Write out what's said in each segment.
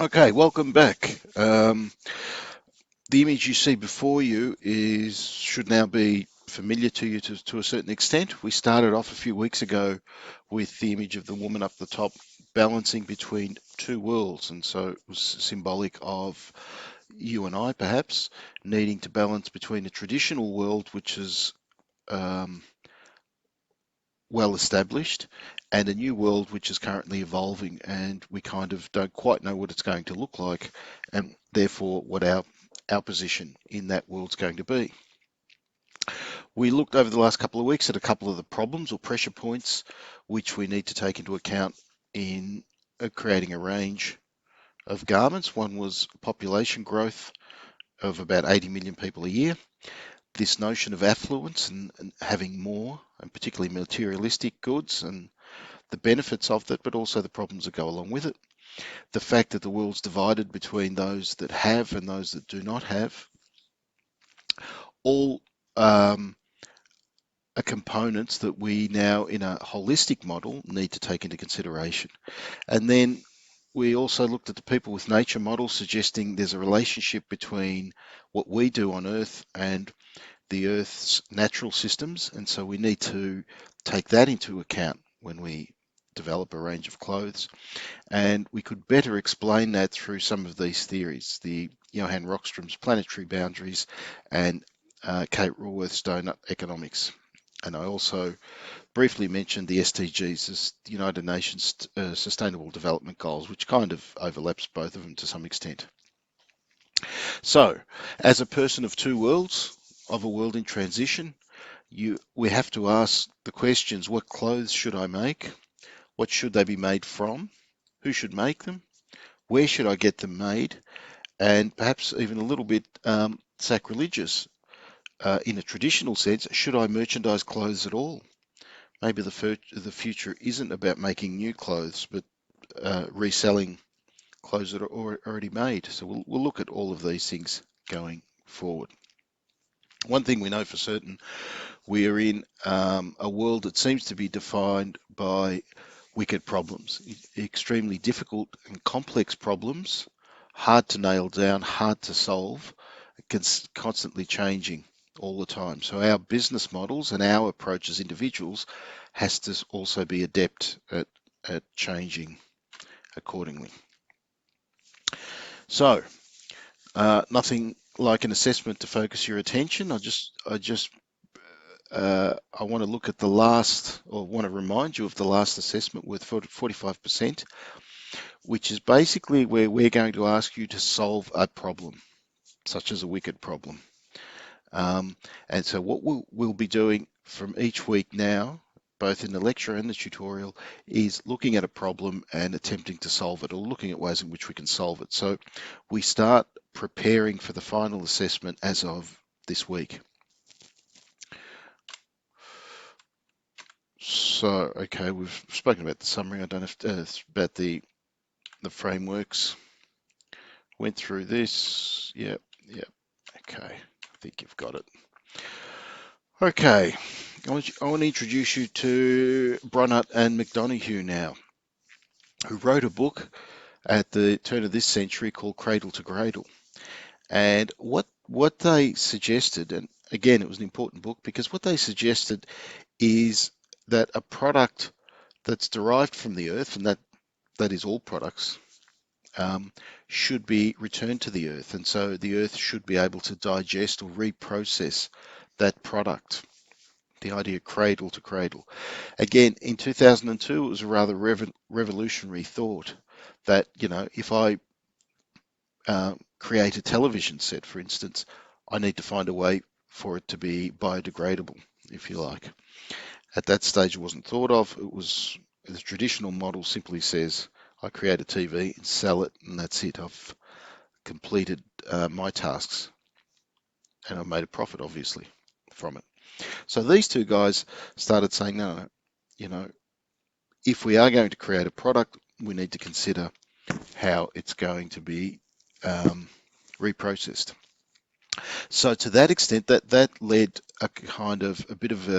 Okay, welcome back. The image you see before you should now be familiar to you to a certain extent. We started off a few weeks ago with the image of the woman up the top balancing between two worlds, and so it was symbolic of you and I perhaps needing to balance between a traditional world, which is um, well established, and a new world which is currently evolving, and we kind of don't quite know what it's going to look like, and therefore what our position in that world's going to be. We looked over the last couple of weeks at a couple of the problems or pressure points which we need to take into account in creating a range of garments. One was population growth of about 80 million people a year, this notion of affluence and having more, and particularly materialistic goods, and the benefits of that, but also the problems that go along with it. The fact that the world's divided between those that have and those that do not have, all are components that we now, in a holistic model, need to take into consideration. And then we also looked at the people with nature model, suggesting there's a relationship between what we do on Earth and the Earth's natural systems. And so we need to take that into account when we develop a range of clothes. And we could better explain that through some of these theories, the Johann Rockström's planetary boundaries and Kate Raworth's donut economics. And I also briefly mentioned the SDGs, as the United Nations Sustainable Development Goals, which kind of overlaps both of them to some extent. So, as a person of two worlds, of a world in transition, we have to ask the questions: what clothes should I make? What should they be made from? Who should make them? Where should I get them made? And perhaps even a little bit sacrilegious in a traditional sense, should I merchandise clothes at all? Maybe the future isn't about making new clothes, but reselling clothes that are already made. So we'll look at all of these things going forward. One thing we know for certain, we are in a world that seems to be defined by wicked problems, extremely difficult and complex problems, hard to nail down, hard to solve, constantly changing all the time. So our business models and our approach as individuals has to also be adept at changing accordingly. So nothing like an assessment to focus your attention. I want to look at the last, or want to remind you of the last assessment worth 45%, which is basically where we're going to ask you to solve a problem, such as a wicked problem. And so what we'll be doing from each week now, both in the lecture and the tutorial, is looking at a problem and attempting to solve it, or looking at ways in which we can solve it. So we start preparing for the final assessment as of this week. So, okay, we've spoken about the summary. I don't have to, about the frameworks. Went through this. Yep. Okay, I think you've got it. Okay, I want to introduce you to Brunnett and McDonough now, who wrote a book at the turn of this century called Cradle to Cradle. And what they suggested, and again, it was an important book because what they suggested is that a product that's derived from the earth, and that is all products, should be returned to the earth. And so the earth should be able to digest or reprocess that product. The idea cradle to cradle. Again, in 2002, it was a rather revolutionary thought that, if I create a television set, for instance, I need to find a way for it to be biodegradable, if you like. At that stage, it wasn't thought of. It was the traditional model simply says, I create a TV and sell it, and that's it. I've completed my tasks, and I've made a profit, obviously, from it. So these two guys started saying, no, if we are going to create a product, we need to consider how it's going to be reprocessed. So to that extent, that led a kind of a bit of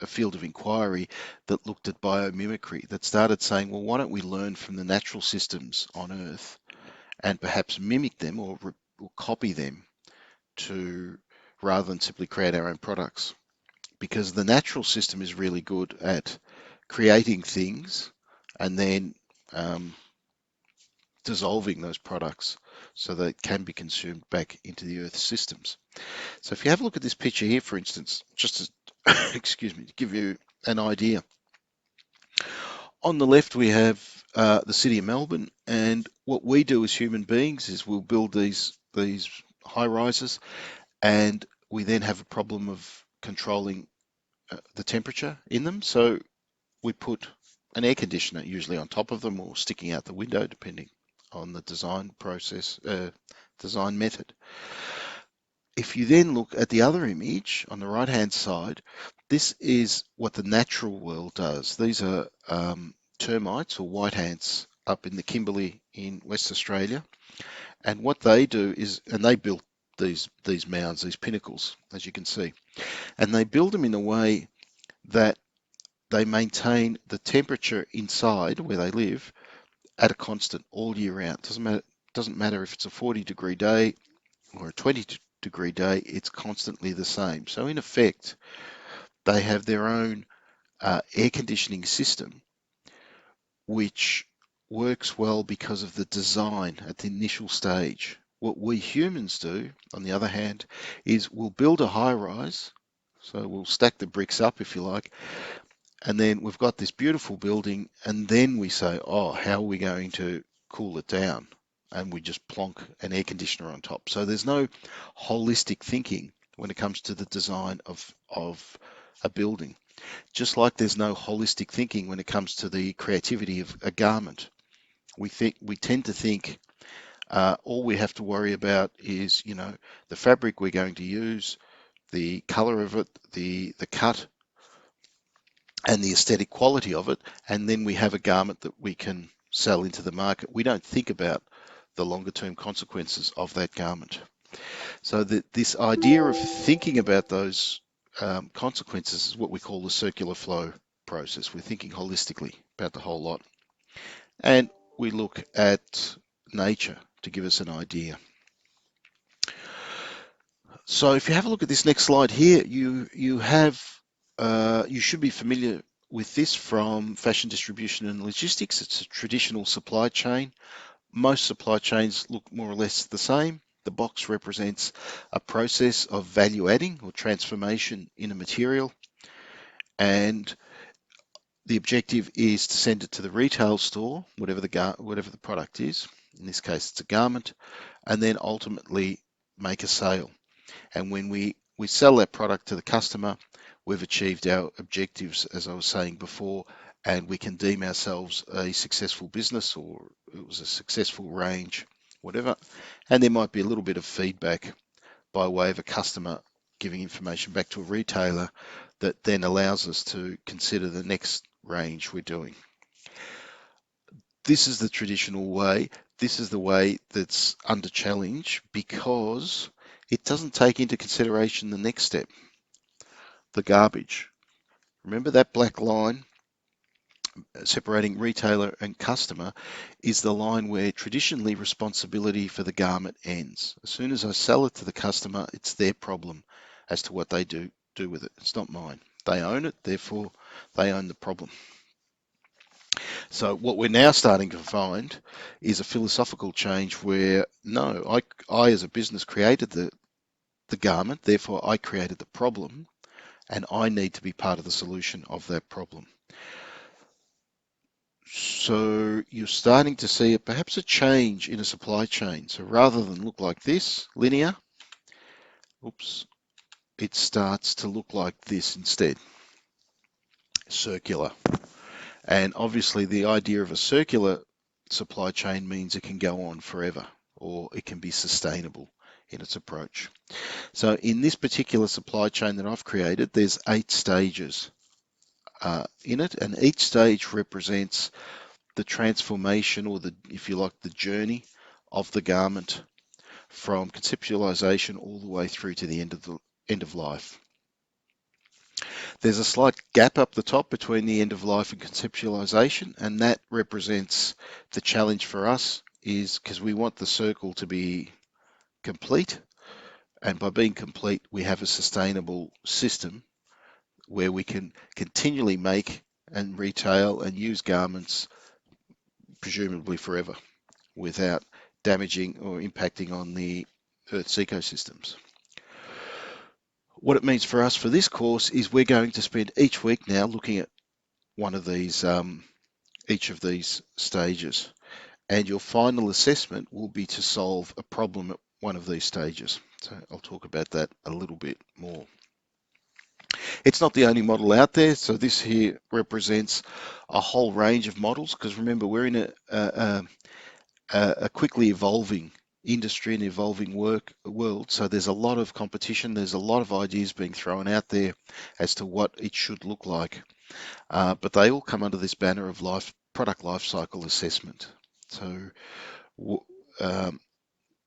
a field of inquiry that looked at biomimicry, that started saying, well, why don't we learn from the natural systems on Earth and perhaps mimic them or copy them to rather than simply create our own products? Because the natural system is really good at creating things and then um, dissolving those products so that it can be consumed back into the Earth's systems. So if you have a look at this picture here, for instance, just to, excuse me, to give you an idea. On the left, we have the city of Melbourne, and what we do as human beings is we'll build these high rises, and we then have a problem of controlling the temperature in them. So we put an air conditioner usually on top of them or sticking out the window, depending on the design process, design method. If you then look at the other image on the right hand side, this is what the natural world does. These are termites or white ants up in the Kimberley in West Australia. And what they do is, and they built these mounds, these pinnacles, as you can see, and they build them in a way that they maintain the temperature inside where they live at a constant all year round. Doesn't matter if it's a 40-degree day or a 20-degree day, it's constantly the same. So in effect, they have their own air conditioning system, which works well because of the design at the initial stage. What we humans do, on the other hand, is we'll build a high rise. So we'll stack the bricks up, if you like, and then we've got this beautiful building, and then we say, oh, how are we going to cool it down? And we just plonk an air conditioner on top. So there's no holistic thinking when it comes to the design of a building. Just like there's no holistic thinking when it comes to the creativity of a garment. We tend to think all we have to worry about is, the fabric we're going to use, the color of it, the cut, and the aesthetic quality of it, and then we have a garment that we can sell into the market. We don't think about the longer term consequences of that garment. So this idea of thinking about those consequences is what we call the circular flow process. We're thinking holistically about the whole lot. And we look at nature to give us an idea. So if you have a look at this next slide here, you should be familiar with this from fashion distribution and logistics. It's a traditional supply chain. Most supply chains look more or less the same. The box represents a process of value adding or transformation in a material, and the objective is to send it to the retail store, whatever the product is. In this case, it's a garment, and then ultimately make a sale. And when we sell that product to the customer, we've achieved our objectives, as I was saying before, and we can deem ourselves a successful business, or it was a successful range, whatever. And there might be a little bit of feedback by way of a customer giving information back to a retailer that then allows us to consider the next range we're doing. This is the traditional way. This is the way that's under challenge because it doesn't take into consideration the next step, the garbage. Remember that black line separating retailer and customer is the line where traditionally responsibility for the garment ends. As soon as I sell it to the customer, it's their problem as to what they do with it. It's not mine. They own it, therefore they own the problem. So what we're now starting to find is a philosophical change where no, I as a business created the garment, therefore I created the problem, and I need to be part of the solution of that problem. So you're starting to see perhaps a change in a supply chain. So rather than look like this, linear, it starts to look like this instead, circular. And obviously the idea of a circular supply chain means it can go on forever, or it can be sustainable in its approach. So in this particular supply chain that I've created, there's 8 stages in it, and each stage represents the transformation, or if you like, the journey of the garment from conceptualization all the way through to the end of life. There's a slight gap up the top between the end of life and conceptualization, and that represents the challenge for us is because we want the circle to be complete, and by being complete, we have a sustainable system where we can continually make and retail and use garments presumably forever without damaging or impacting on the Earth's ecosystems. What it means for us for this course is we're going to spend each week now looking at one of these, each of these stages, and your final assessment will be to solve a problem at one of these stages. So I'll talk about that a little bit more. It's not the only model out there, so this here represents a whole range of models, because remember, we're in a quickly evolving industry and evolving world. So there's a lot of competition. There's a lot of ideas being thrown out there as to what it should look like. But they all come under this banner of product life cycle assessment. So,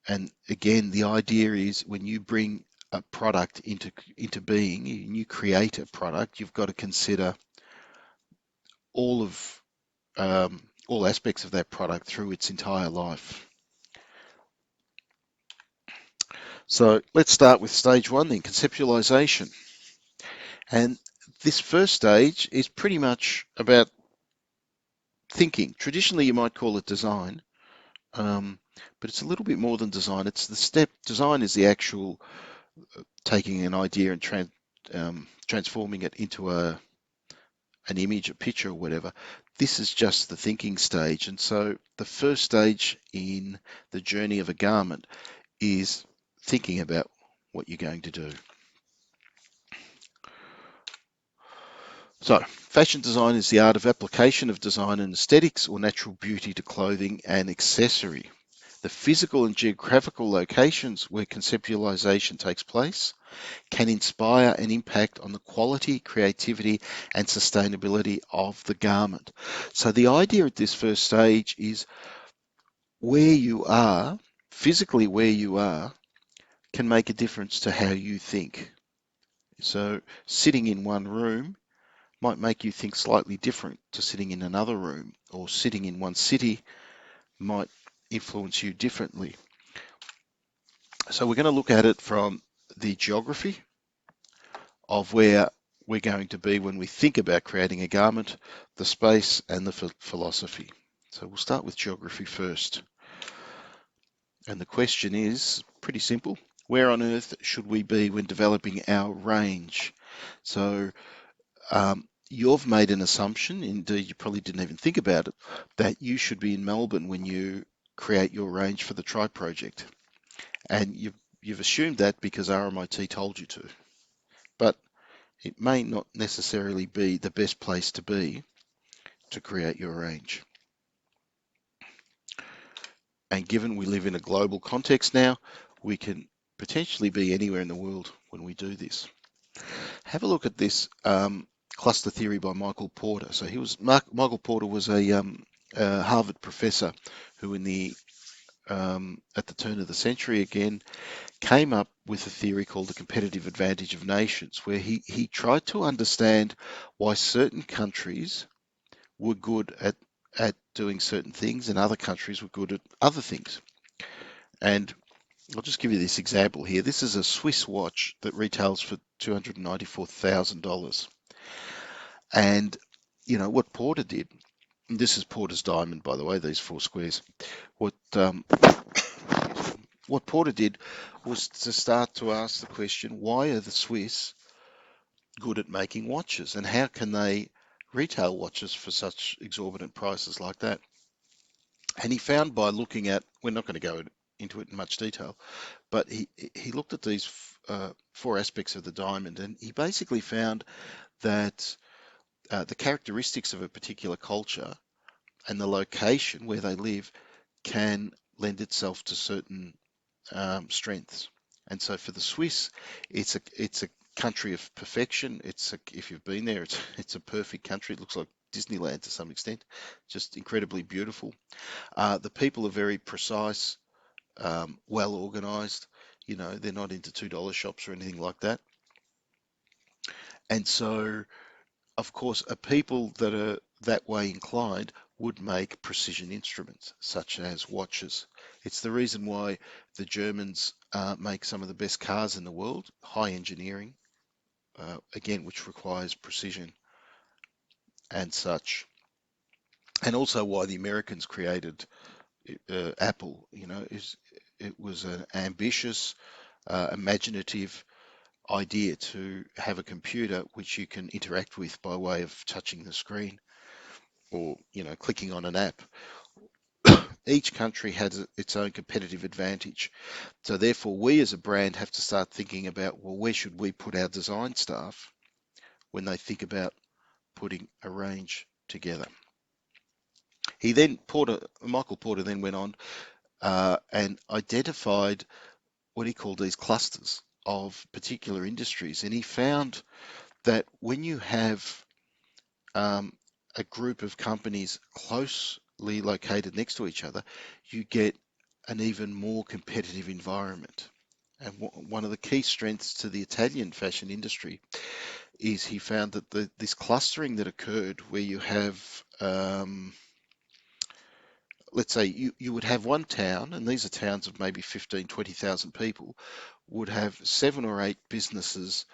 and again, the idea is when you bring a product into being, and you create a product, you've got to consider all of all aspects of that product through its entire life. So let's start with stage one, then conceptualization. And this first stage is pretty much about thinking. Traditionally, you might call it design, but it's a little bit more than design. It's the step. Design is the actual taking an idea and transforming it into an image, a picture, or whatever. This is just the thinking stage. And so the first stage in the journey of a garment is thinking about what you're going to do. So, fashion design is the art of application of design and aesthetics or natural beauty to clothing and accessory. The physical and geographical locations where conceptualization takes place can inspire and impact on the quality, creativity, and sustainability of the garment. So, the idea at this first stage is where you are, physically where you are, can make a difference to how you think. So, sitting in one room might make you think slightly different to sitting in another room, or sitting in one city might influence you differently. So we're going to look at it from the geography of where we're going to be when we think about creating a garment, the space, and the philosophy. So we'll start with geography first. And the question is pretty simple. Where on earth should we be when developing our range? So you've made an assumption, indeed you probably didn't even think about it, that you should be in Melbourne when you create your range for the Tribe project. And you've assumed that because RMIT told you to. But it may not necessarily be the best place to be to create your range. And given we live in a global context now, we can potentially be anywhere in the world when we do this. Have a look at this cluster theory by Michael Porter. So Michael Porter was a Harvard professor who at the turn of the century again came up with a theory called the competitive advantage of nations, where he tried to understand why certain countries were good at doing certain things and other countries were good at other things. And I'll just give you this example here. This is a Swiss watch that retails for $294,000. And what Porter did, and this is Porter's diamond, by the way, these four squares. What Porter did was to start to ask the question, why are the Swiss good at making watches, and how can they retail watches for such exorbitant prices like that? And he found by looking at, we're not going to go into it in much detail, but he looked at these four aspects of the diamond, and he basically found that the characteristics of a particular culture and the location where they live can lend itself to certain strengths. And so for the Swiss, it's a country of perfection. If you've been there, it's a perfect country. It looks like Disneyland to some extent, just incredibly beautiful. The people are very precise, well organized. They're not into $2 shops or anything like that. And so, of course, a people that are that way inclined would make precision instruments, such as watches. It's the reason why the Germans make some of the best cars in the world, high engineering, again, which requires precision and such. And also why the Americans created Apple, is it was an ambitious, imaginative idea to have a computer which you can interact with by way of touching the screen or clicking on an app. Each country has its own competitive advantage. So therefore, we as a brand have to start thinking about, well, where should we put our design staff when they think about putting a range together? Michael Porter then went on and identified what he called these clusters of particular industries. And he found that when you have um, a group of companies closely located next to each other, you get an even more competitive environment. And one of the key strengths to the Italian fashion industry is he found that this clustering that occurred where you have, let's say you would have one town, and these are towns of maybe 15, 20,000 people, would have 7 or 8 businesses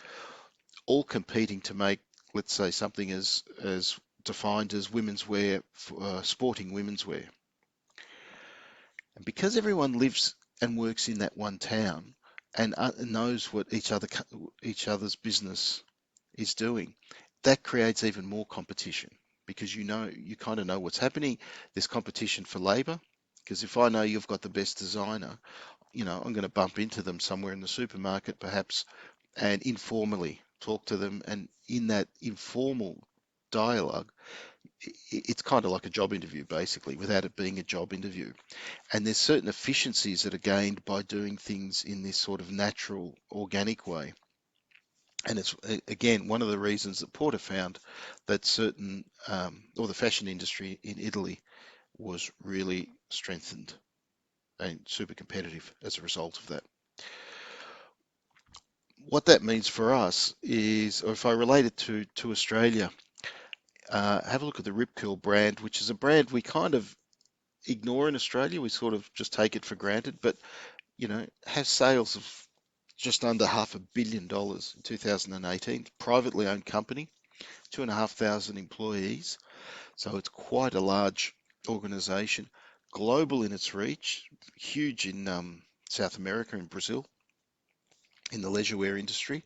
all competing to make, let's say, something as defined as women's wear, sporting women's wear. And because everyone lives and works in that one town and knows what each other's business is doing, that creates even more competition because you kind of know what's happening. There's competition for labour because if I know you've got the best designer, I'm going to bump into them somewhere in the supermarket perhaps and informally talk to them. And in that informal dialogue, it's kind of like a job interview, basically, without it being a job interview. And there's certain efficiencies that are gained by doing things in this sort of natural, organic way. And it's, again, one of the reasons that Porter found that or the fashion industry in Italy was really strengthened and super competitive as a result of that. What that means for us is, or if I relate it to Australia, have a look at the Rip Curl brand, which is a brand we kind of ignore in Australia. We sort of just take it for granted, but has sales of just under $500 million in 2018. Privately owned company, 2,500 employees, so it's quite a large organisation. Global in its reach, huge in South America and Brazil in the leisure wear industry,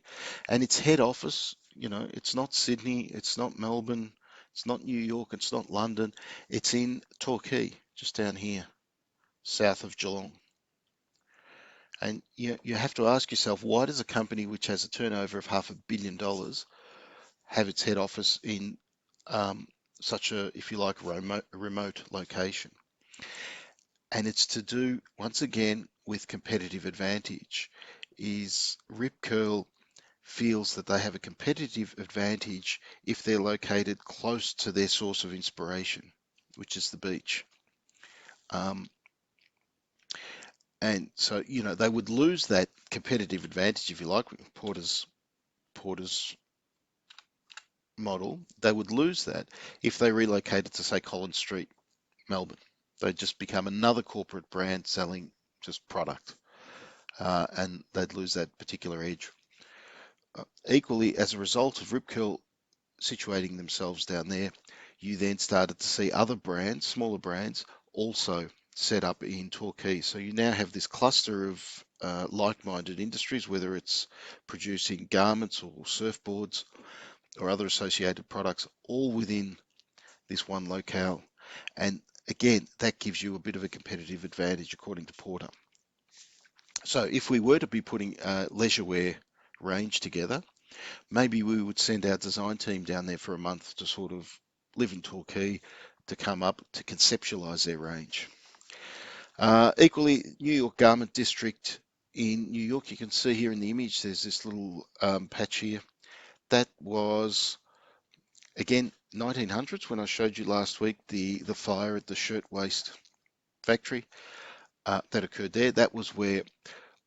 and its head office, it's not Sydney, it's not Melbourne, it's not New York, it's not London, it's in Torquay, just down here, south of Geelong. And you have to ask yourself, why does a company which has a turnover of $500 million have its head office in such a, if you like, remote location? And it's to do, once again, with competitive advantage. Is Rip Curl feels that they have a competitive advantage if they're located close to their source of inspiration, which is the beach. Um, and so, they would lose that competitive advantage, if you like, with Porter's model. They would lose that if they relocated to, say, Collins Street, Melbourne. They'd just become another corporate brand selling just product, and they'd lose that particular edge. Equally, as a result of Rip Curl situating themselves down there, you then started to see other brands, smaller brands, also set up in Torquay. So you now have this cluster of like-minded industries, whether it's producing garments or surfboards or other associated products, all within this one locale. And again, that gives you a bit of a competitive advantage, according to Porter. So if we were to be putting a leisure wear range together, maybe we would send our design team down there for a month to sort of live in Torquay to come up to conceptualize their range. Equally, New York Garment District in New York, you can see here in the image, there's this little patch here. That was, again, 1900s when I showed you last week the fire at the shirtwaist factory that occurred there. That was where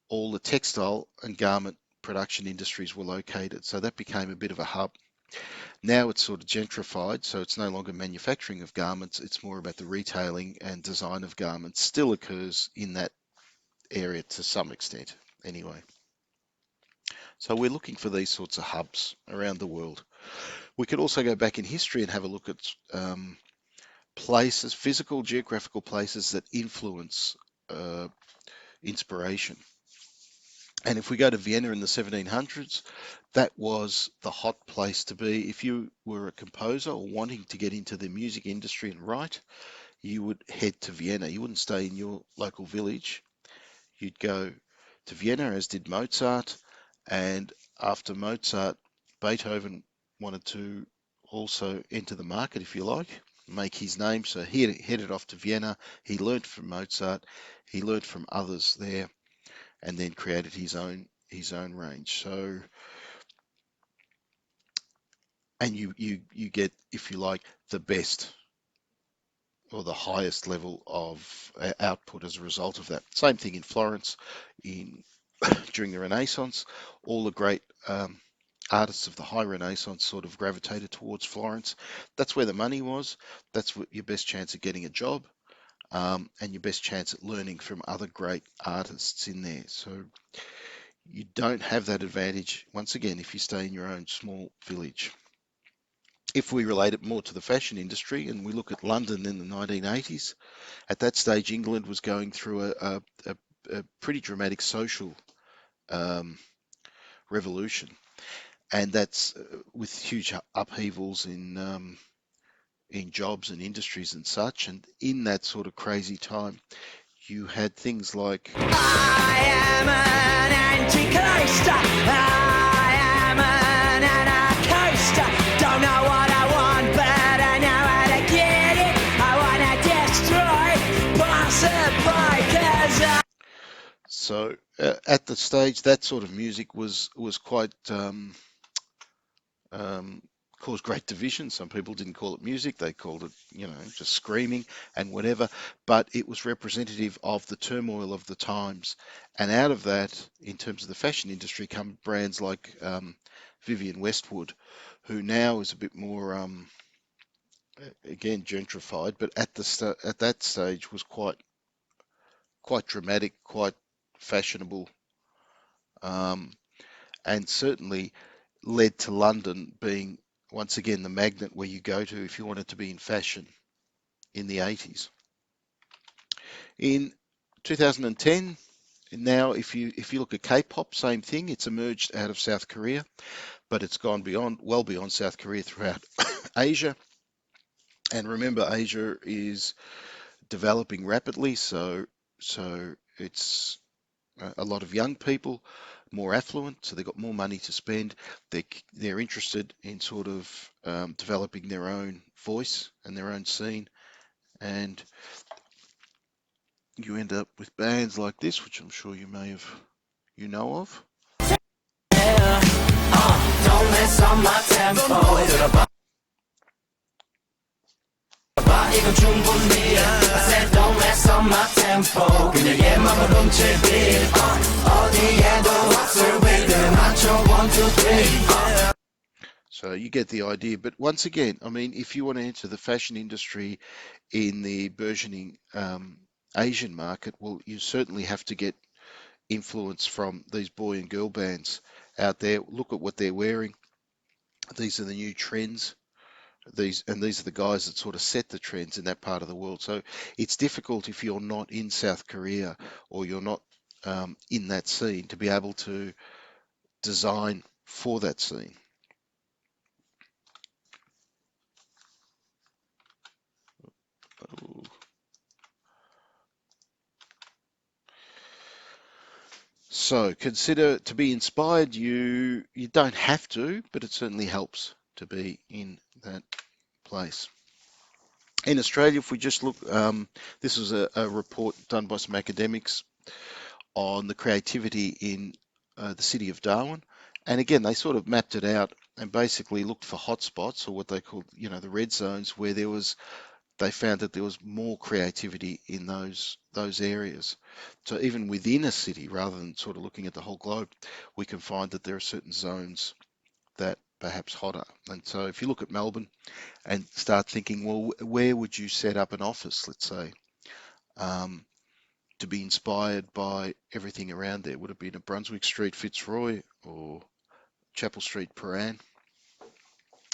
all the textile and garment production industries were located. So that became a bit of a hub. Now it's sort of gentrified, so it's no longer manufacturing of garments, it's more about the retailing and design of garments. Still occurs in that area to some extent, anyway. So we're looking for these sorts of hubs around the world. We could also go back in history and have a look at places, physical, geographical places that influence inspiration. And if we go to Vienna in the 1700s, that was the hot place to be. If you were a composer or wanting to get into the music industry and write, you would head to Vienna. You wouldn't stay in your local village. You'd go to Vienna, as did Mozart. And after Mozart, Beethoven wanted to also enter the market, if you like, make his name. So he headed off to Vienna. He learnt from Mozart. He learnt from others there, and then created his own range. So, and you get, if you like, the best or the highest level of output as a result of that. Same thing in Florence, in during the Renaissance, all the great artists of the high Renaissance sort of gravitated towards Florence. That's where the money was. That's what your best chance of getting a job, and your best chance at learning from other great artists in there. So you don't have that advantage, once again, if you stay in your own small village. If we relate it more to the fashion industry and we look at London in the 1980s, at that stage, England was going through a pretty dramatic social revolution, and that's with huge upheavals in jobs and industries and such. And in that sort of crazy time, you had things like I am an anti-coaster. I am an anarchoaster. Don't know what I want, but I know how to get it. I want to destroy passerbykers. So at the stage, that sort of music was quite caused great division. Some people didn't call it music; they called it, just screaming and whatever. But it was representative of the turmoil of the times. And out of that, in terms of the fashion industry, come brands like Vivienne Westwood, who now is a bit more, again, gentrified, but at that stage was quite dramatic, quite fashionable, and certainly led to London being, once again, the magnet where you go to if you wanted to be in fashion in the 80s. In 2010, now if you look at K-pop, same thing. It's emerged out of South Korea, but it's gone well beyond South Korea throughout Asia. And remember, Asia is developing rapidly, so it's a lot of young people, more affluent, so they've got more money to spend. They're interested in sort of developing their own voice and their own scene, and you end up with bands like this, which I'm sure you know of. Don't mess on my tempo. 이건 충분히 I said don't mess on my tempo 그냥 얘만 훔칠 beat 어디에도 없을 rhythm 맞춰 1, 2, 3 So you get the idea. But once again, I mean, if you want to enter the fashion industry in the burgeoning Asian market, well, you certainly have to get influence from these boy and girl bands out there. Look at what they're wearing. These are the new trends. These are the guys that sort of set the trends in that part of the world. So it's difficult if you're not in South Korea or you're not in that scene to be able to design for that scene. So consider to be inspired. You don't have to, but it certainly helps to be in that place. In Australia, if we just look, this was a report done by some academics on the creativity in the city of Darwin. And again, they sort of mapped it out and basically looked for hotspots, or what they called, the red zones, where there was they found that there was more creativity in those areas. So even within a city, rather than sort of looking at the whole globe, we can find that there are certain zones that perhaps hotter. And so if you look at Melbourne and start thinking, well, where would you set up an office, let's say, um, to be inspired by everything around there? Would it be in a Brunswick Street, Fitzroy, or Chapel Street, Paran,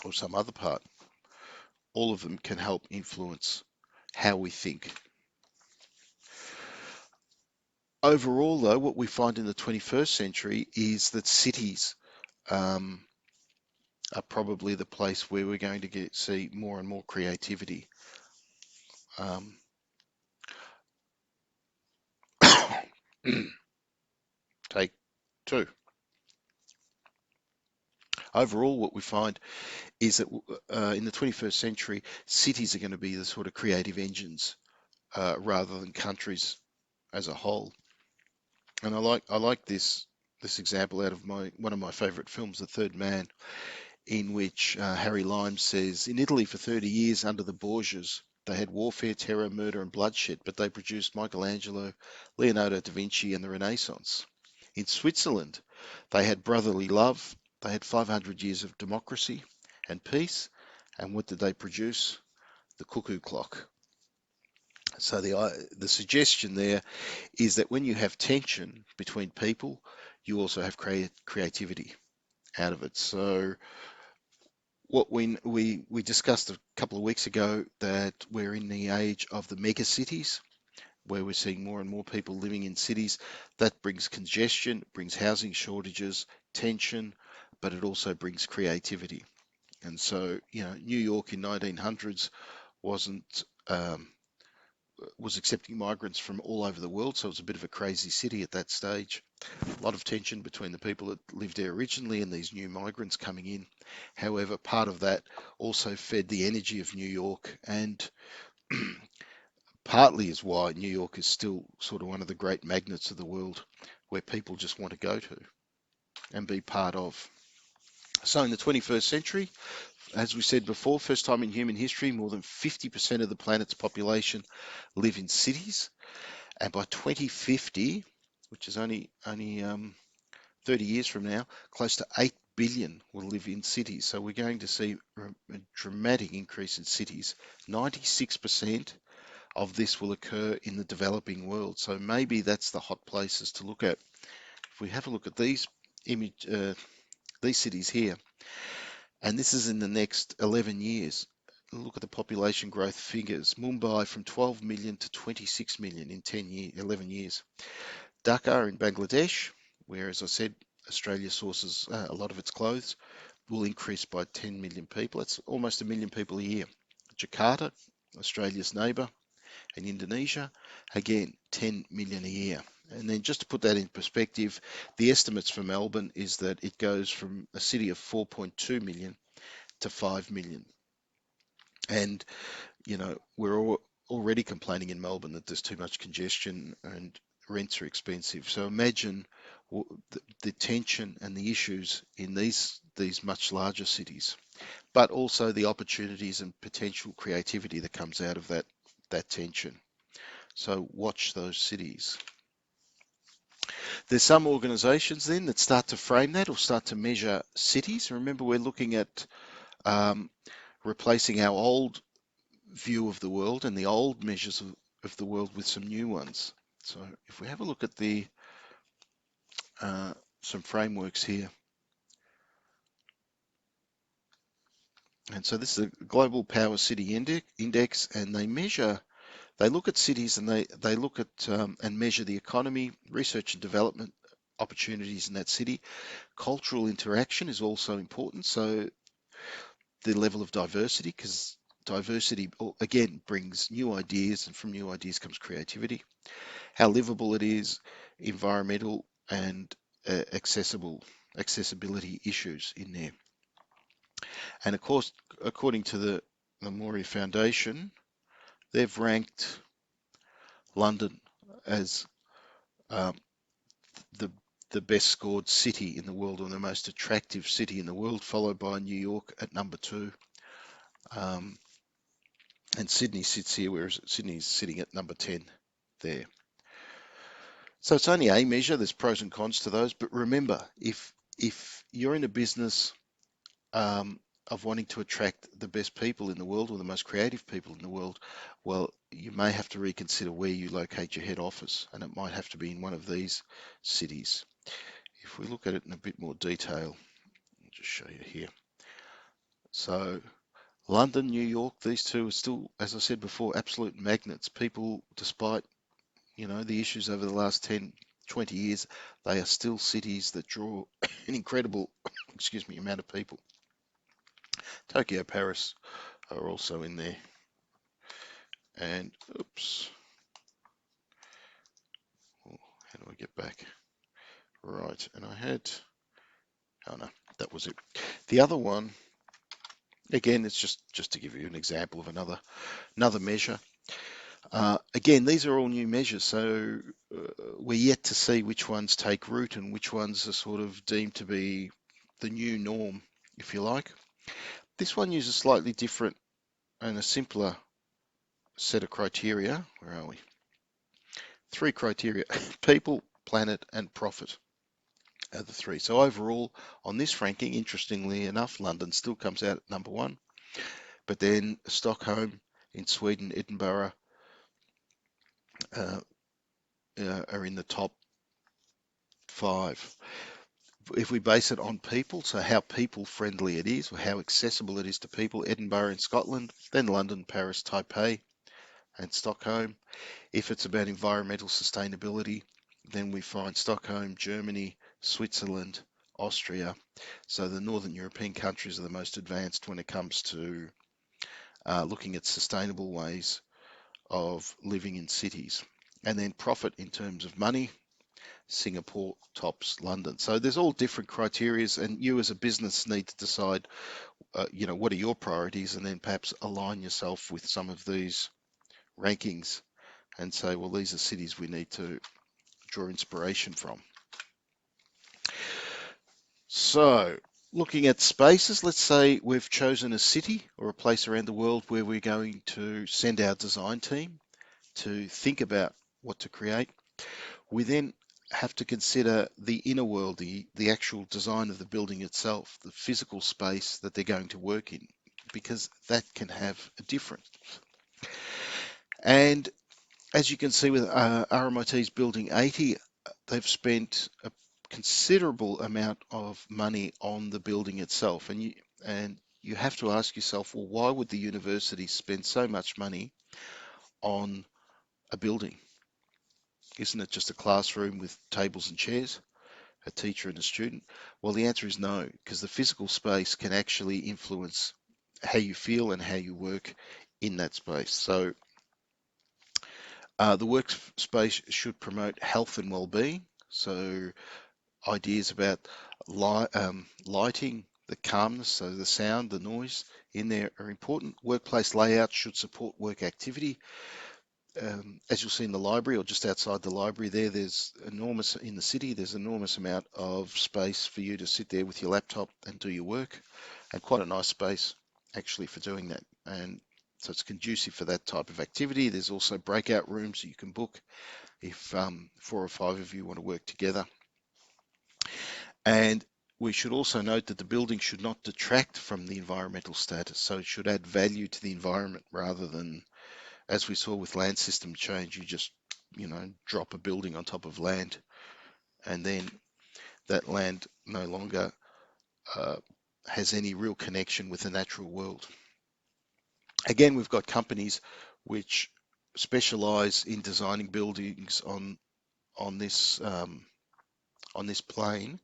or some other part? All of them can help influence how we think. Overall, though, what we find in the 21st century is that cities um, are probably the place where we're going to see more and more creativity. Um, take two. Overall, what we find is that in the 21st century, cities are going to be the sort of creative engines rather than countries as a whole. And I like this example out of one of my favourite films, The Third Man, in which Harry Lime says, in Italy for 30 years under the Borgias, they had warfare, terror, murder, and bloodshed, but they produced Michelangelo, Leonardo da Vinci, and the Renaissance. In Switzerland, they had brotherly love, they had 500 years of democracy and peace, and what did they produce? The cuckoo clock. So the suggestion there is that when you have tension between people, you also have creativity out of it. So what we discussed a couple of weeks ago, that we're in the age of the mega cities, where we're seeing more and more people living in cities. That brings congestion, brings housing shortages, tension, but it also brings creativity. And so, New York in 1900s wasn't was accepting migrants from all over the world, so it was a bit of a crazy city at that stage. A lot of tension between the people that lived there originally and these new migrants coming in. However, part of that also fed the energy of New York, and partly is why New York is still sort of one of the great magnets of the world, where people just want to go to and be part of. So in the 21st century, as we said before, first time in human history, more than 50% of the planet's population live in cities. And by 2050, which is only 30 years from now, close to 8 billion will live in cities. So we're going to see a dramatic increase in cities. 96% of this will occur in the developing world. So maybe that's the hot places to look at. If we have a look at these cities here, and this is in the next 11 years. Look at the population growth figures. Mumbai from 12 million to 26 million in 11 years. Dhaka in Bangladesh, where, as I said, Australia sources a lot of its clothes, will increase by 10 million people. That's almost a million people a year. Jakarta, Australia's neighbour, and Indonesia, again, 10 million a year. And then just to put that in perspective, the estimates for Melbourne is that it goes from a city of 4.2 million to 5 million. And, we're already complaining in Melbourne that there's too much congestion and rents are expensive. So imagine the tension and the issues in these much larger cities, but also the opportunities and potential creativity that comes out of that tension. So watch those cities. There's some organisations then that start to frame that or start to measure cities. Remember, we're looking at um, replacing our old view of the world and the old measures of the world with some new ones. So if we have a look at the some frameworks here, and so this is a global power city index, and they look at cities, and they look at and measure the economy, research and development opportunities in that city. Cultural interaction is also important, so the level of diversity, because diversity again brings new ideas, and from new ideas comes creativity. How livable it is, environmental and accessibility issues in there. And of course, according to the Moria Foundation, they've ranked London as um, the the best scored city in the world, or the most attractive city in the world, followed by New York at number 2. Um, And Sydney sits here, whereas Sydney's sitting at number 10 there. So it's only a measure. There's pros and cons to those. But remember, if you're in a business of wanting to attract the best people in the world or the most creative people in the world, well, you may have to reconsider where you locate your head office, and it might have to be in one of these cities. If we look at it in a bit more detail, I'll just show you here. So London, New York, these two are still, as I said before, absolute magnets. People, despite, the issues over the last 10, 20 years, they are still cities that draw an incredible, excuse me, amount of people. Tokyo, Paris are also in there. And, oops, how do I get back? Right, and oh no, that was it. The other one, again, it's just to give you an example of another measure. Again, these are all new measures, so we're yet to see which ones take root and which ones are sort of deemed to be the new norm, if you like. This one uses slightly different and a simpler set of criteria. Where are we? 3 criteria: people, planet, and profit are the 3. So overall, on this ranking, interestingly enough, London still comes out at number 1, but then Stockholm in Sweden, Edinburgh uh, are in the top 5. If we base it on people, so how people friendly it is, or how accessible it is to people, Edinburgh in Scotland, then London, Paris, Taipei, and Stockholm. If it's about environmental sustainability, then we find Stockholm, Germany, Switzerland, Austria. So the Northern European countries are the most advanced when it comes to looking at sustainable ways of living in cities. And then profit in terms of money, Singapore tops London. So there's all different criterias, and you as a business need to decide, what are your priorities, and then perhaps align yourself with some of these rankings and say, well, these are cities we need to draw inspiration from. So looking at spaces, let's say we've chosen a city or a place around the world where we're going to send our design team to think about what to create. We then have to consider the inner world, the actual design of the building itself, the physical space that they're going to work in, because that can have a difference. And as you can see with RMIT's Building 80, they've spent a considerable amount of money on the building itself. And you have to ask yourself, well, why would the university spend so much money on a building? Isn't it just a classroom with tables and chairs, a teacher and a student? Well, the answer is no, because the physical space can actually influence how you feel and how you work in that space. So the workspace should promote health and well-being. So ideas about lighting, the calmness, so the sound, the noise in there are important. Workplace layout should support work activity. As you'll see in the library or just outside the library there's enormous, in the city, there's enormous amount of space for you to sit there with your laptop and do your work, and quite a nice space actually for doing that. And so it's conducive for that type of activity. There's also breakout rooms that you can book if 4 or 5 of you want to work together. And we should also note that the building should not detract from the environmental status. So it should add value to the environment rather than, as we saw with land system change, you just, drop a building on top of land and then that land no longer has any real connection with the natural world. Again, we've got companies which specialize in designing buildings on this plane,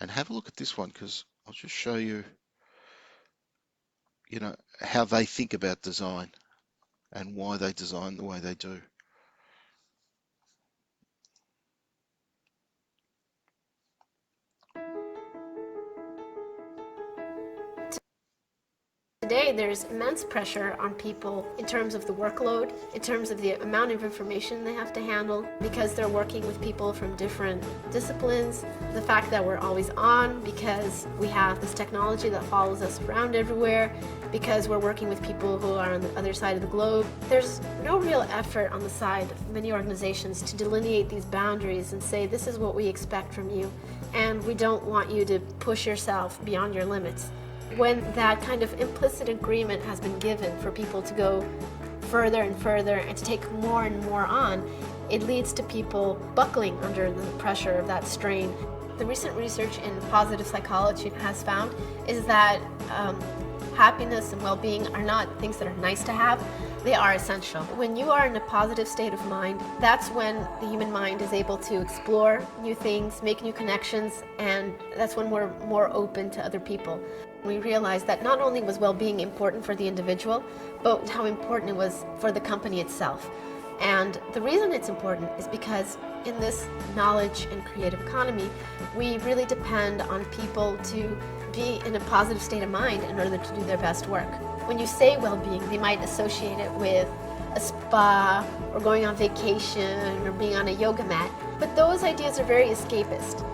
and have a look at this one because I'll just show you, how they think about design and why they design the way they do. Today, there's immense pressure on people in terms of the workload, in terms of the amount of information they have to handle, because they're working with people from different disciplines. The fact that we're always on because we have this technology that follows us around everywhere, because we're working with people who are on the other side of the globe. There's no real effort on the side of many organizations to delineate these boundaries and say, this is what we expect from you, and we don't want you to push yourself beyond your limits. When that kind of implicit agreement has been given for people to go further and further and to take more and more on, it leads to people buckling under the pressure of that strain. The recent research in positive psychology has found is that happiness and well-being are not things that are nice to have, they are essential. When you are in a positive state of mind, that's when the human mind is able to explore new things, make new connections, and that's when we're more open to other people. We realized that not only was well-being important for the individual, but how important it was for the company itself. And the reason it's important is because in this knowledge and creative economy, we really depend on people to be in a positive state of mind in order to do their best work. When you say well-being, they might associate it with a spa or going on vacation or being on a yoga mat, but those ideas are very escapist.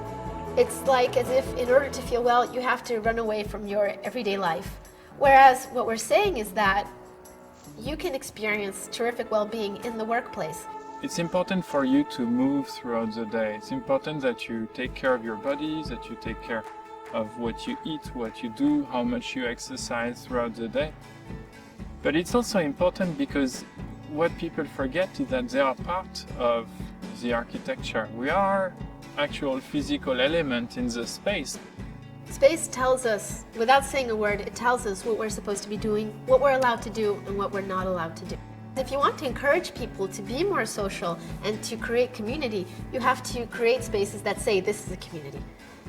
It's like as if in order to feel well, you have to run away from your everyday life. Whereas what we're saying is that you can experience terrific well-being in the workplace. It's important for you to move throughout the day. It's important that you take care of your body, that you take care of what you eat, what you do, how much you exercise throughout the day. But it's also important because what people forget is that they are part of the architecture. We are actual physical element in the space. Space tells us, without saying a word, it tells us what we're supposed to be doing, what we're allowed to do, and what we're not allowed to do. If you want to encourage people to be more social and to create community, you have to create spaces that say this is a community.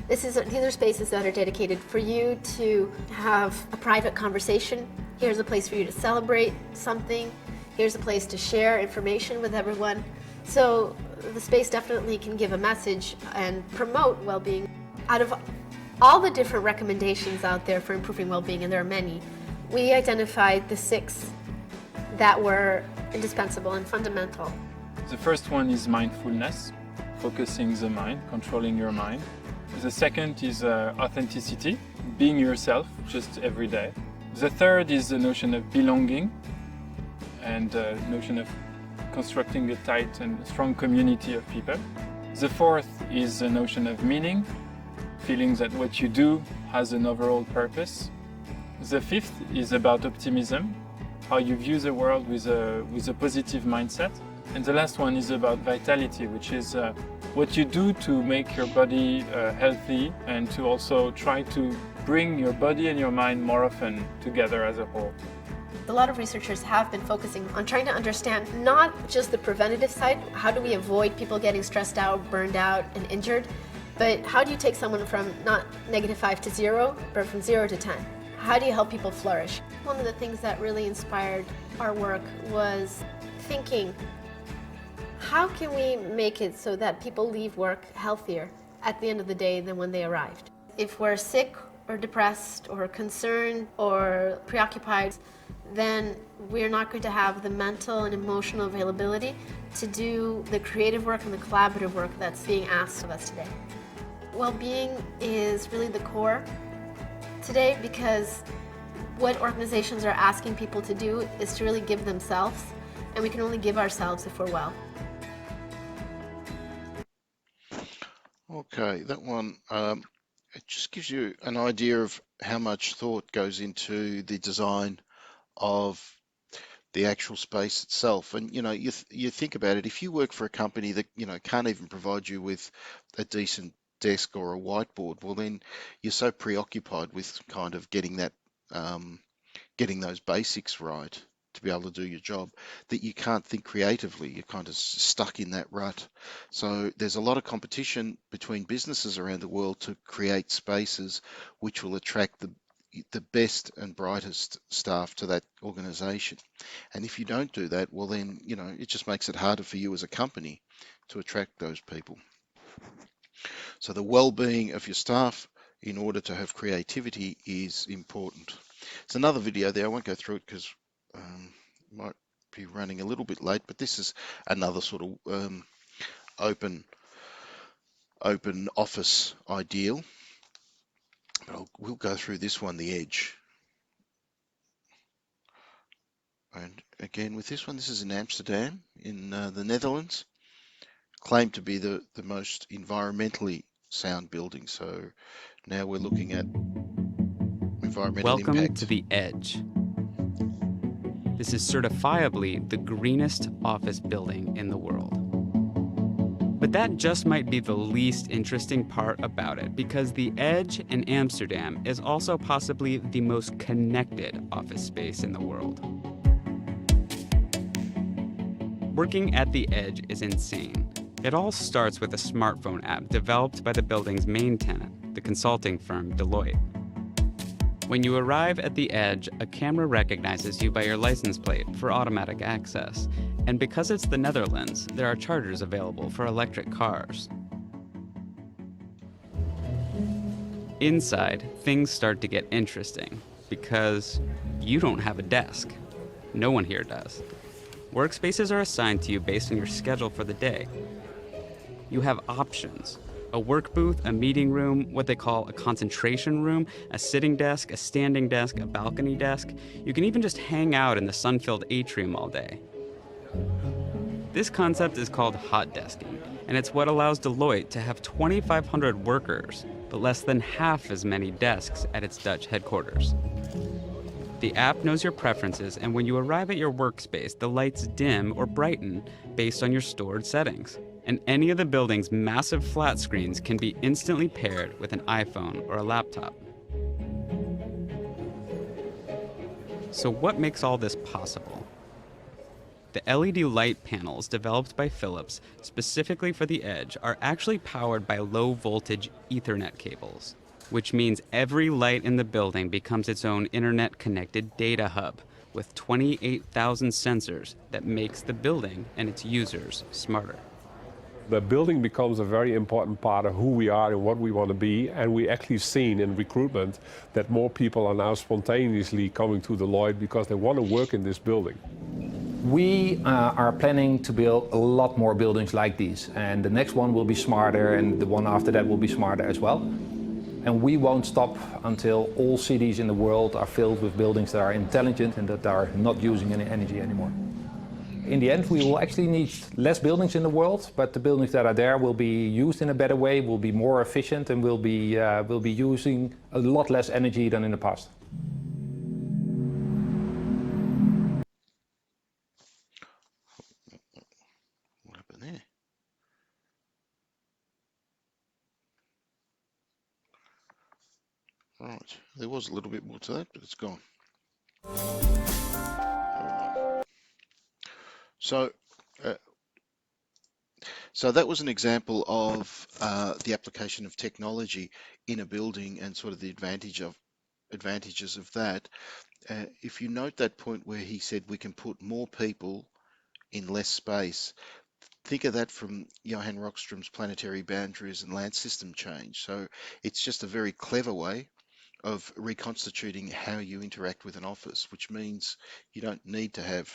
These are spaces that are dedicated for you to have a private conversation. Here's a place for you to celebrate something. Here's a place to share information with everyone. So the space definitely can give a message and promote well-being. Out of all the different recommendations out there for improving well-being, and there are many, we identified the 6 that were indispensable and fundamental. The first one is mindfulness, focusing the mind, controlling your mind. The second is authenticity, being yourself just every day. The third is the notion of belonging and the notion of constructing a tight and strong community of people. The fourth is the notion of meaning, feeling that what you do has an overall purpose. The fifth is about optimism, how you view the world with a positive mindset. And the last one is about vitality, which is what you do to make your body healthy and to also try to bring your body and your mind more often together as a whole. A lot of researchers have been focusing on trying to understand not just the preventative side, how do we avoid people getting stressed out, burned out, and injured, but how do you take someone from not -5 to 0, but from 0 to 10? How do you help people flourish? One of the things that really inspired our work was thinking, how can we make it so that people leave work healthier at the end of the day than when they arrived? If we're sick or depressed or concerned or preoccupied, then we're not going to have the mental and emotional availability to do the creative work and the collaborative work that's being asked of us today. Well-being is really the core today because what organizations are asking people to do is to really give themselves, and we can only give ourselves if we're well. Okay, that one, it just gives you an idea of how much thought goes into the design of the actual space itself. And you think about it, if you work for a company that can't even provide you with a decent desk or a whiteboard, well then you're so preoccupied with kind of getting those basics right to be able to do your job that you can't think creatively. You're kind of stuck in that rut. So there's a lot of competition between businesses around the world to create spaces which will attract the best and brightest staff to that organization. And if you don't do that, well then, it just makes it harder for you as a company to attract those people. So the well-being of your staff in order to have creativity is important. There's another video there. I won't go through it because might be running a little bit late, but this is another sort of open office ideal. But we'll go through this one, the edge. And again, with this one, this is in Amsterdam, in the Netherlands, claimed to be the most environmentally sound building. So now we're looking at environmental Welcome to impact. the Edge. This is certifiably the greenest office building in the world. But that just might be the least interesting part about it, because the Edge in Amsterdam is also possibly the most connected office space in the world. Working at the Edge is insane. It all starts with a smartphone app developed by the building's main tenant, the consulting firm Deloitte. When you arrive at the Edge, a camera recognizes you by your license plate for automatic access. And because it's the Netherlands, there are chargers available for electric cars. Inside, things start to get interesting because you don't have a desk. No one here does. Workspaces are assigned to you based on your schedule for the day. You have options: a work booth, a meeting room, what they call a concentration room, a sitting desk, a standing desk, a balcony desk. You can even just hang out in the sun-filled atrium all day. This concept is called hot desking, and it's what allows Deloitte to have 2,500 workers, but less than half as many desks at its Dutch headquarters. The app knows your preferences, and when you arrive at your workspace, the lights dim or brighten based on your stored settings. And any of the building's massive flat screens can be instantly paired with an iPhone or a laptop. So what makes all this possible? The LED light panels developed by Philips specifically for the Edge are actually powered by low-voltage Ethernet cables, which means every light in the building becomes its own internet-connected data hub with 28,000 sensors that makes the building and its users smarter. The building becomes a very important part of who we are and what we want to be, and we actually seen in recruitment that more people are now spontaneously coming to Deloitte because they want to work in this building. We are planning to build a lot more buildings like these, and the next one will be smarter, and the one after that will be smarter as well. And we won't stop until all cities in the world are filled with buildings that are intelligent and that are not using any energy anymore. In the end, we will actually need less buildings in the world, but the buildings that are there will be used in a better way, will be more efficient, and will be using a lot less energy than in the past. What happened there? Right, there was a little bit more to that, but it's gone. So, so that was an example of the application of technology in a building and sort of the advantages of that. If you note that point where he said we can put more people in less space, think of that from Johann Rockström's planetary boundaries and land system change. So it's just a very clever way of reconstituting how you interact with an office, which means you don't need to have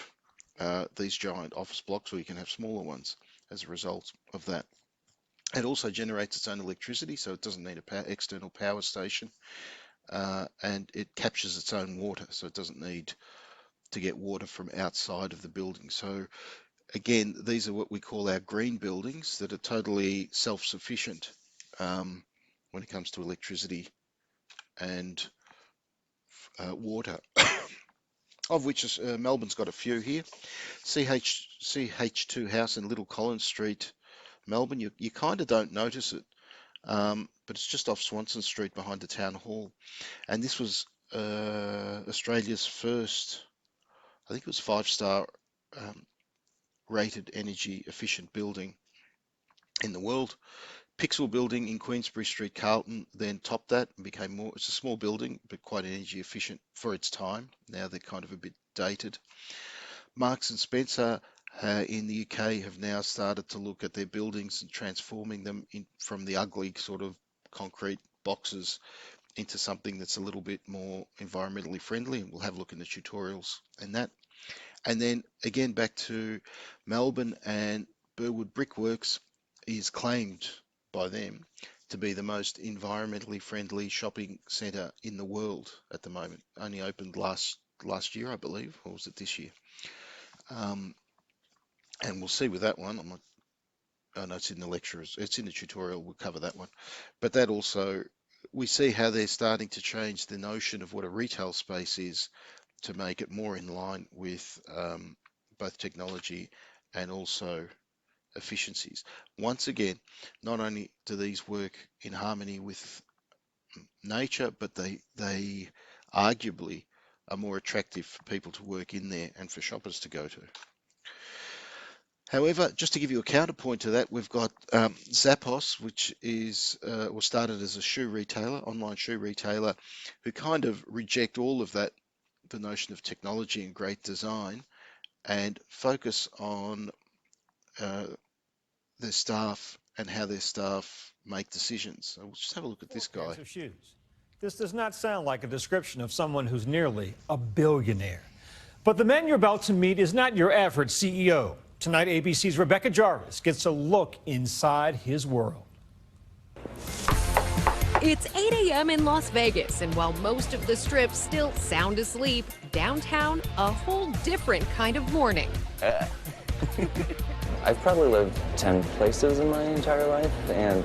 these giant office blocks, or you can have smaller ones as a result of that. It also generates its own electricity, so it doesn't need an external power station, and it captures its own water, so it doesn't need to get water from outside of the building. So again, these are what we call our green buildings that are totally self-sufficient when it comes to electricity and water, of which Melbourne's got a few here. CH2 House in Little Collins Street, Melbourne, you kind of don't notice it, but it's just off Swanson Street behind the town hall. And this was Australia's first, I think it was 5-star rated energy efficient building in the world. Pixel building in Queensbury Street, Carlton, then topped that and became more, it's a small building, but quite energy efficient for its time. Now they're kind of a bit dated. Marks and Spencer in the UK have now started to look at their buildings and transforming them from the ugly sort of concrete boxes into something that's a little bit more environmentally friendly, and we'll have a look in the tutorials and that. And then again, back to Melbourne, and Burwood Brickworks is claimed by them to be the most environmentally friendly shopping centre in the world at the moment. Only opened last year, I believe, or was it this year? And we'll see with that one. I'm not, oh no, it's in the lecturers, it's in the tutorial. We'll cover that one. But that also, we see how they're starting to change the notion of what a retail space is to make it more in line with both technology and also efficiencies. Once again, not only do these work in harmony with nature, but they arguably are more attractive for people to work in there and for shoppers to go to. However, just to give you a counterpoint to that, we've got Zappos, which is was started as a shoe retailer, online shoe retailer, who kind of reject all of that, the notion of technology and great design, and focus on their staff and how their staff make decisions. So we'll just have a look at this guy. Of shoes. This does not sound like a description of someone who's nearly a billionaire. But the man you're about to meet is not your average CEO. Tonight, ABC's Rebecca Jarvis gets a look inside his world. It's 8 a.m. in Las Vegas, and while most of the strip still sound asleep, downtown, a whole different kind of morning. I've probably lived 10 places in my entire life, and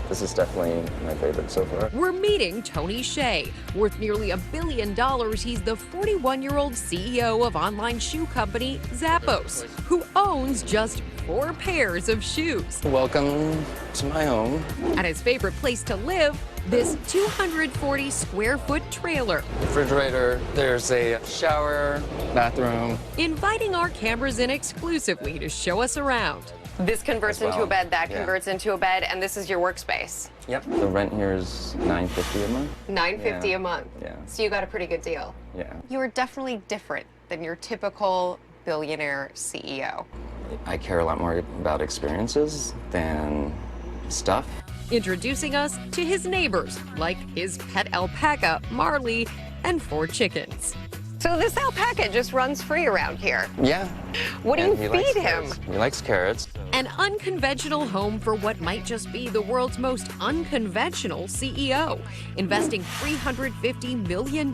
this is definitely my favorite so far. We're meeting Tony Hsieh. Worth nearly $1 billion, he's the 41-year-old CEO of online shoe company Zappos, who owns just 4 pairs of shoes. Welcome to my home. And his favorite place to live, this 240 square foot trailer. Refrigerator, there's a shower, bathroom. Inviting our cameras in exclusively to show us around. This converts As well. into a bed, that Yeah. converts into a bed, and this is your workspace. Yep. The rent here is $950 a month. $950 Yeah. a month. Yeah. So you got a pretty good deal. Yeah. You are definitely different than your typical billionaire CEO. I care a lot more about experiences than stuff. Introducing us to his neighbors, like his pet alpaca, Marley, and 4 chickens. So this alpaca just runs free around here. Yeah. What do And you he likes feed him? carrots. He likes carrots. An unconventional home for what might just be the world's most unconventional CEO, investing $350 million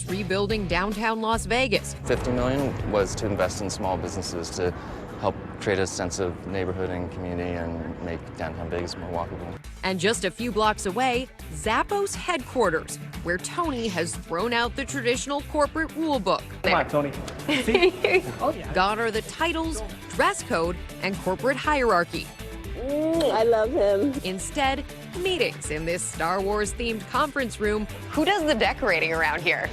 rebuilding downtown Las Vegas. $50 million was to invest in small businesses to help create a sense of neighborhood and community and make downtown Vegas more walkable. And just a few blocks away, Zappos headquarters, where Tony has thrown out the traditional corporate rulebook. Come on, Tony. Gone are the titles, dress code, and corporate hierarchy. I love him. Instead, meetings in this Star Wars-themed conference room. Who does the decorating around here?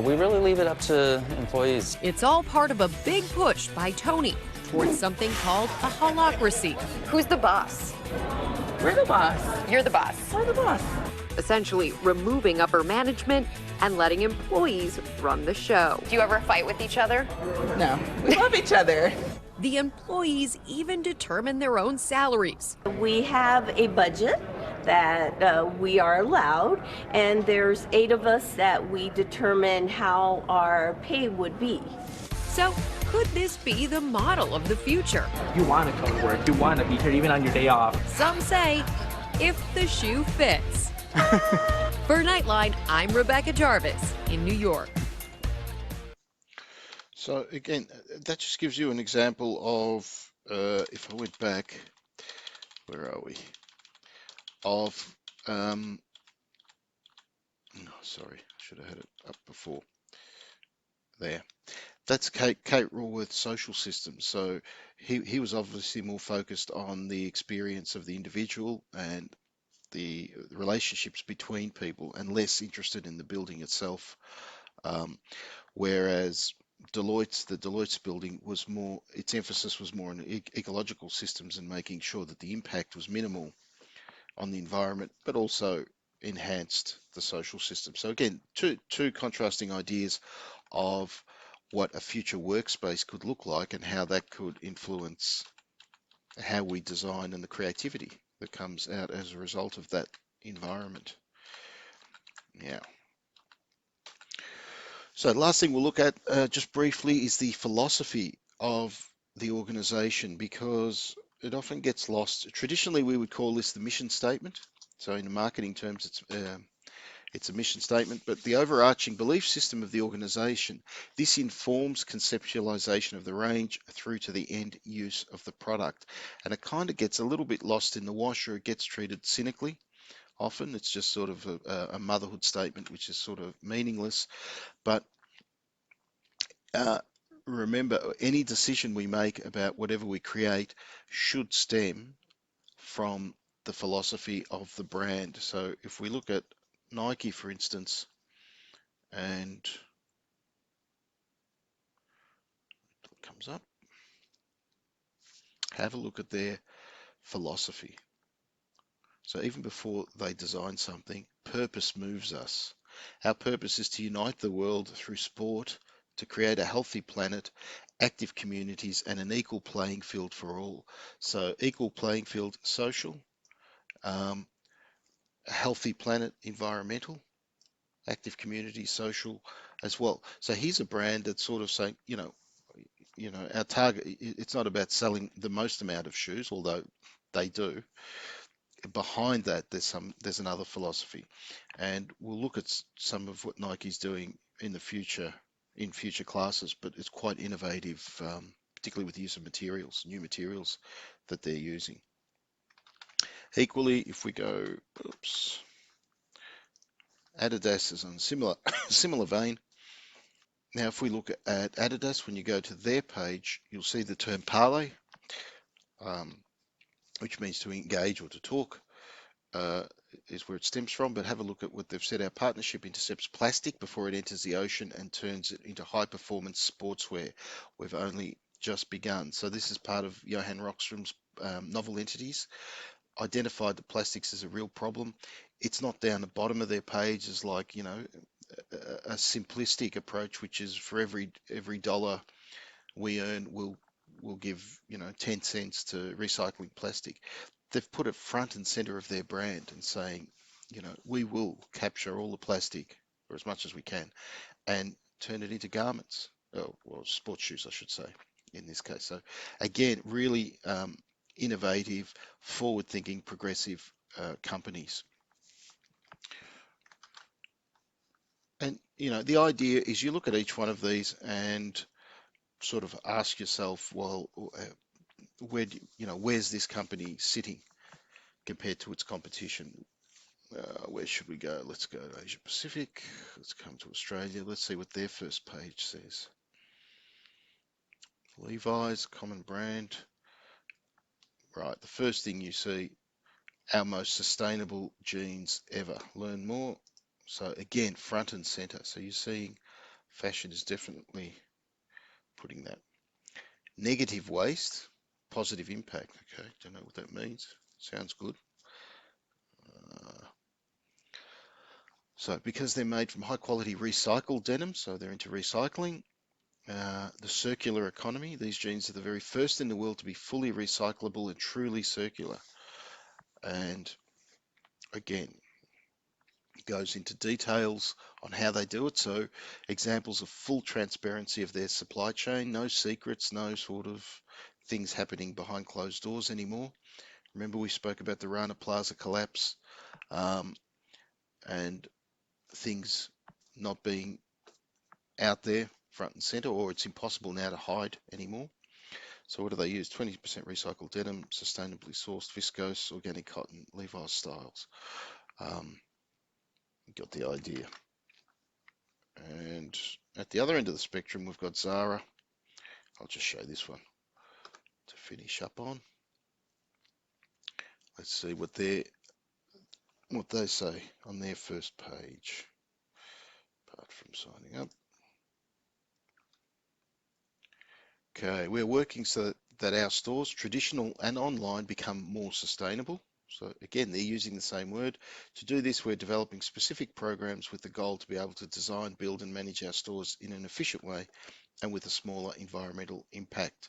We really leave it up to employees. It's all part of a big push by Tony towards something called a holacracy. Who's the boss? We're the boss. You're the boss. We're the boss. Essentially removing upper management and letting employees run the show. Do you ever fight with each other? No, we love each other. The employees even determine their own salaries. We have a budget that we are allowed, and there's 8 of us that we determine how our pay would be. So, could this be the model of the future? You want to come to work. You want to be here even on your day off. Some say, if the shoe fits. For Nightline, I'm Rebecca Jarvis in New York. So again, that just gives you an example of, if I went back, where are we? Of, oh, sorry, I should have had it up before. There. That's Kate Raworth's social systems. So he was obviously more focused on the experience of the individual and the relationships between people, and less interested in the building itself. Whereas the Deloitte's building was more, its emphasis was more on ecological systems and making sure that the impact was minimal on the environment, but also enhanced the social system. So again, two contrasting ideas of what a future workspace could look like and how that could influence how we design and the creativity that comes out as a result of that environment. Yeah. So the last thing we'll look at just briefly is the philosophy of the organization, because it often gets lost. Traditionally, we would call this the mission statement. So in marketing terms, it's a mission statement, but the overarching belief system of the organization, this informs conceptualization of the range through to the end use of the product. And it kind of gets a little bit lost in the wash, or it gets treated cynically. Often it's just sort of a motherhood statement, which is sort of meaningless. But uh, remember, any decision we make about whatever we create should stem from the philosophy of the brand. So if we look at Nike, for instance, and it comes up, have a look at their philosophy. So even before they design something, purpose moves us. Our purpose is to unite the world through sport, to create a healthy planet, active communities, and an equal playing field for all. So equal playing field, social, um, a healthy planet, environmental, active community, social as well. So here's a brand that's sort of saying, our target, it's not about selling the most amount of shoes, although they do. Behind that, there's another philosophy, and we'll look at some of what Nike's doing in the future, in future classes. But it's quite innovative, particularly with the use of materials, new materials that they're using. Equally, if we go, oops, Adidas is on similar similar vein. Now, if we look at Adidas, when you go to their page, you'll see the term parlay, um, which means to engage or to talk. Is where it stems from, but have a look at what they've said. Our partnership intercepts plastic before it enters the ocean and turns it into high performance sportswear. We've only just begun. So this is part of Johan Rockstrom's novel entities. Identified that plastics is a real problem. It's not down the bottom of their page as like, a simplistic approach, which is for every dollar we earn, we'll give 10 cents to recycling plastic. They've put it front and center of their brand and saying, we will capture all the plastic, or as much as we can, and turn it into garments, or sports shoes, I should say, in this case. So again, really innovative, forward-thinking, progressive companies. And the idea is you look at each one of these and sort of ask yourself, well, where's this company sitting compared to its competition? Where should we go? Let's go to Asia Pacific. Let's come to Australia. Let's see what their first page says. Levi's, common brand. Right, the first thing you see, our most sustainable jeans ever. Learn more. So again, front and center. So you're seeing fashion is definitely putting that. Negative waste, positive impact. Okay, don't know what that means. Sounds good. So because they're made from high quality recycled denim, so they're into recycling. The circular economy, these jeans are the very first in the world to be fully recyclable and truly circular. And again, goes into details on how they do it. So examples of full transparency of their supply chain, no secrets, no sort of things happening behind closed doors anymore. Remember we spoke about the Rana Plaza collapse, and things not being out there front and center, or it's impossible now to hide anymore. So what do they use? 20% recycled denim, sustainably sourced viscose, organic cotton, Levi's styles. Got the idea. And at the other end of the spectrum, we've got Zara. I'll just show this one to finish up on. Let's see what they say on their first page, apart from signing up. Okay, we're working so that our stores, traditional and online, become more sustainable. So again, they're using the same word. To do this, we're developing specific programs with the goal to be able to design, build and manage our stores in an efficient way and with a smaller environmental impact.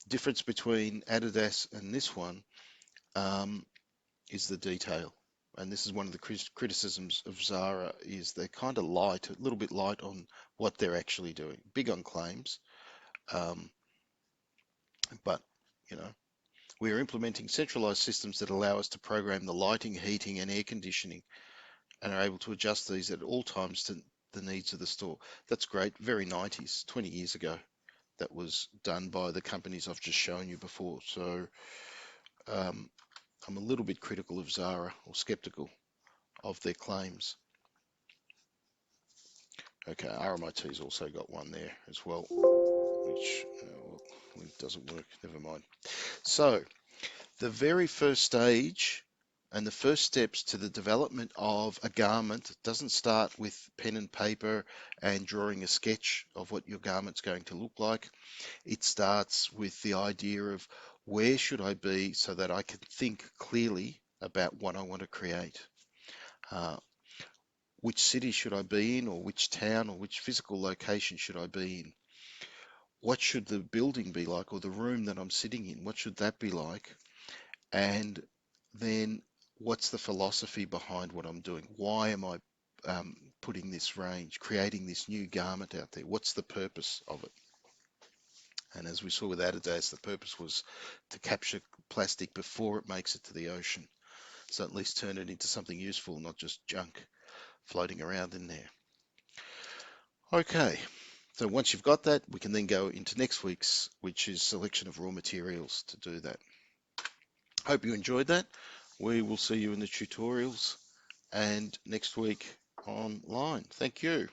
The difference between Adidas and this one is the detail. and this is one of the criticisms of Zara, is they're kind of light, a little bit light on what they're actually doing. Big on claims, but you know, we are implementing centralized systems that allow us to program the lighting, heating, and air conditioning, and are able to adjust these at all times to the needs of the store. That's great. Very 90s, 20 years ago. That was done by the companies I've just shown you before. So I'm a little bit critical of Zara, or skeptical of their claims. Okay, RMIT's also got one there as well, which well, link doesn't work. Never mind. So the very first stage and the first steps to the development of a garment doesn't start with pen and paper and drawing a sketch of what your garment's going to look like. It starts with the idea of where should I be so that I can think clearly about what I want to create. Which city should I be in, or which town, or which physical location should I be in? What should the building be like, or the room that I'm sitting in? What should that be like? And then what's the philosophy behind what I'm doing? Why am I putting this range, creating this new garment out there? What's the purpose of it? And as we saw with Adidas, the purpose was to capture plastic before it makes it to the ocean. So at least turn it into something useful, not just junk floating around in there. Okay, so once you've got that, we can then go into next week's, which is selection of raw materials to do that. Hope you enjoyed that. We will see you in the tutorials and next week online. Thank you.